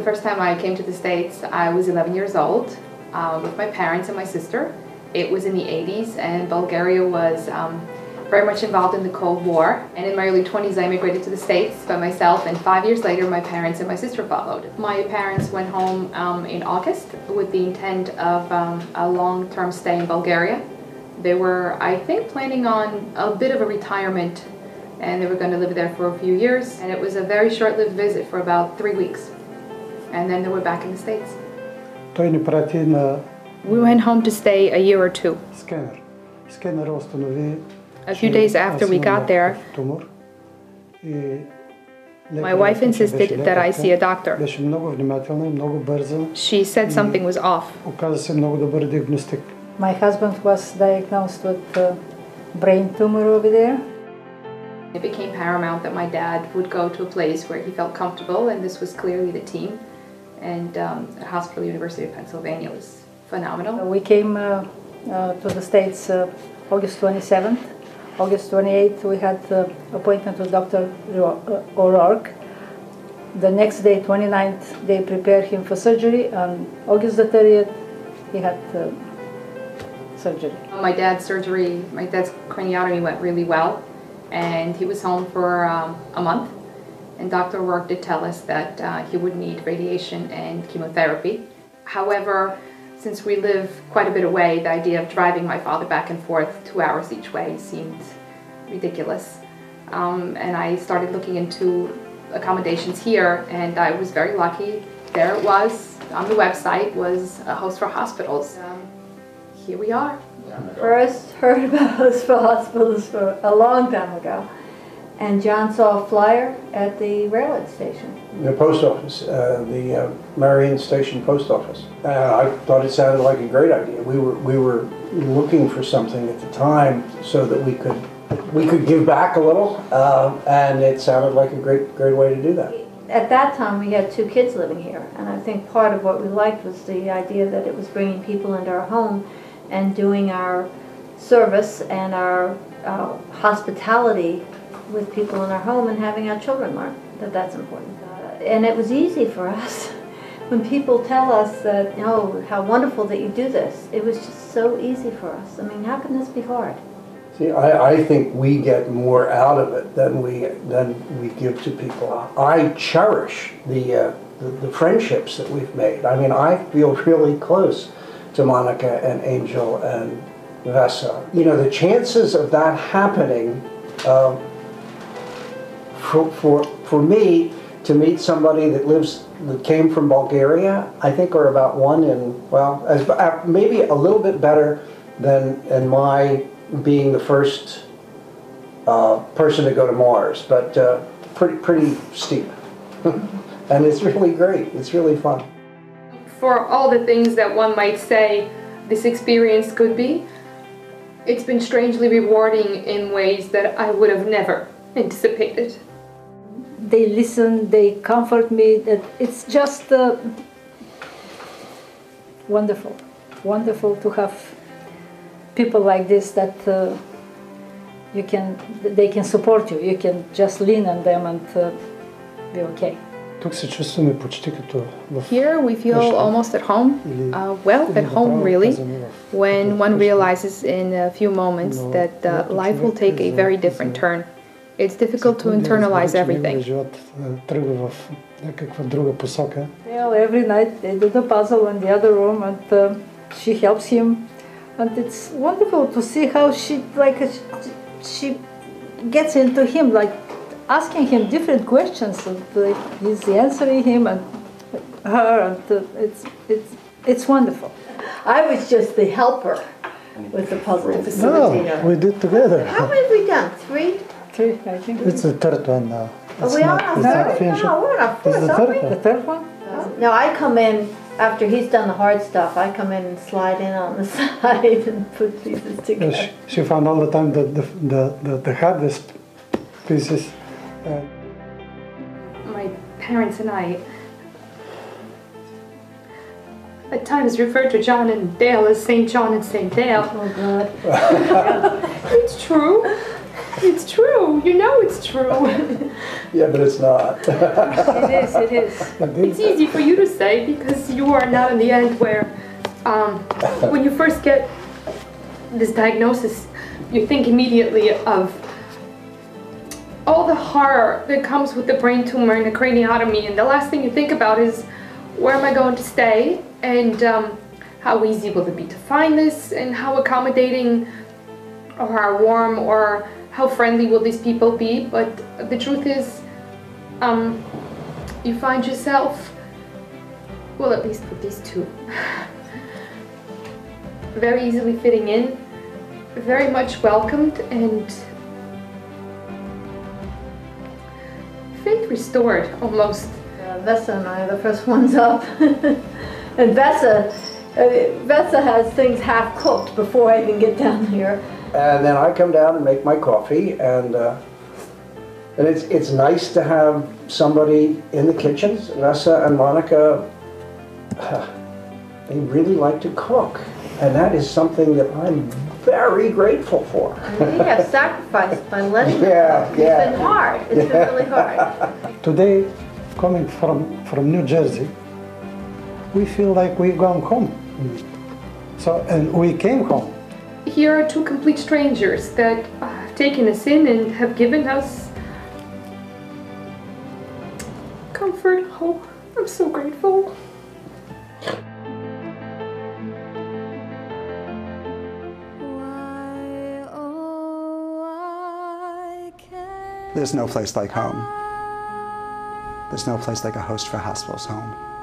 first time I came to the States, I was 11 years old with my parents and my sister. It was in the 80s, and Bulgaria was very much involved in the Cold War. And in my early 20s, I immigrated to the States by myself, and 5 years later, my parents and my sister followed. My parents went home in August with the intent of a long-term stay in Bulgaria. They were, I think, planning on a bit of a retirement, and they were going to live there for a few years. And it was a very short-lived visit for about 3 weeks. And then they were back in the States. We went home to stay a year or two. A few days after we got there, my wife insisted that I see a doctor. She said something was off. My husband was diagnosed with brain tumor over there. It became paramount that my dad would go to a place where he felt comfortable, and this was clearly the team. And Hospital University of Pennsylvania was phenomenal. We came to the States August 27th. August 28th, we had the appointment with Dr. O'Rourke. The next day, 29th, they prepared him for surgery. On August the 30th, he had surgery. My dad's craniotomy went really well, and he was home for a month. And Dr. O'Rourke did tell us that he would need radiation and chemotherapy. However, since we live quite a bit away, the idea of driving my father back and forth 2 hours each way seemed ridiculous. And I started looking into accommodations here, and I was very lucky. There it was, on the website, was a Host for Hospitals. Here we are. First heard about Host for Hospitals for a long time ago. And John saw a flyer at the railroad station. The post office, the Marion Station post office. I thought it sounded like a great idea. We were looking for something at the time so that we could give back a little, and it sounded like a great way to do that. At that time, we had 2 kids living here, and I think part of what we liked was the idea that it was bringing people into our home and doing our service and our hospitality with people in our home, and having our children learn that that's important. And it was easy for us. When people tell us that, oh, how wonderful that you do this, it was just so easy for us. I mean, how can this be hard? See, I think we get more out of it than we give to people. I cherish the friendships that we've made. I mean, I feel really close to Monica and Angel and Vesa. You know, the chances of that happening, for me to meet somebody that came from Bulgaria, I think are about 1 in, well, maybe a little bit better than in my being the first person to go to Mars, but pretty steep. And it's really great. It's really fun. For all the things that one might say this experience could be, it's been strangely rewarding in ways that I would have never anticipated. They listen, they comfort me. It's just wonderful. Wonderful to have people like this that they can support you. You can just lean on them and be okay. Here we feel almost at home, well at home really, when one realizes in a few moments that life will take a very different turn. It's difficult to internalize everything. Every night they do the puzzle in the other room, and she helps him, and it's wonderful to see how she gets into him, like asking him different questions, and he's answering him and her, and it's wonderful. I was just the helper with the puzzle facilitator. No, we did together. How many have we done? 3? 3, I think. It's the 3rd one now. Are we on our 3rd? No, we're on our 4th, aren't we? The 3rd one? No, I come in after he's done the hard stuff. I come in and slide in on the side and put pieces together. She found all the time the hardest pieces. My parents and I at times refer to John and Dale as St. John and St. Dale. Oh God. It's true. It's true. You know it's true. Yeah, but it's not. It is. It's easy for you to say because you are not in the end where, when you first get this diagnosis, you think immediately of all the horror that comes with the brain tumor and the craniotomy, and the last thing you think about is, where am I going to stay, and how easy will it be to find this, and how accommodating or how warm or how friendly will these people be. But the truth is, you find yourself, well, at least with these two, very easily fitting in, very much welcomed, and faith restored almost. Vesa and I are the first ones up. And Vesa has things half cooked before I even get down here. And then I come down and make my coffee, and it's nice to have somebody in the kitchens. Vesa and Monica, they really like to cook, and that is something that I'm very grateful for. And we have sacrificed by letting Yeah, them cook. yeah. It's been hard. It's been really hard. Today, coming from New Jersey, we feel like we're going home. So, and we came home. Here are two complete strangers that have taken us in and have given us comfort, hope. I'm so grateful. There's no place like home. There's no place like a Host for Hospice home.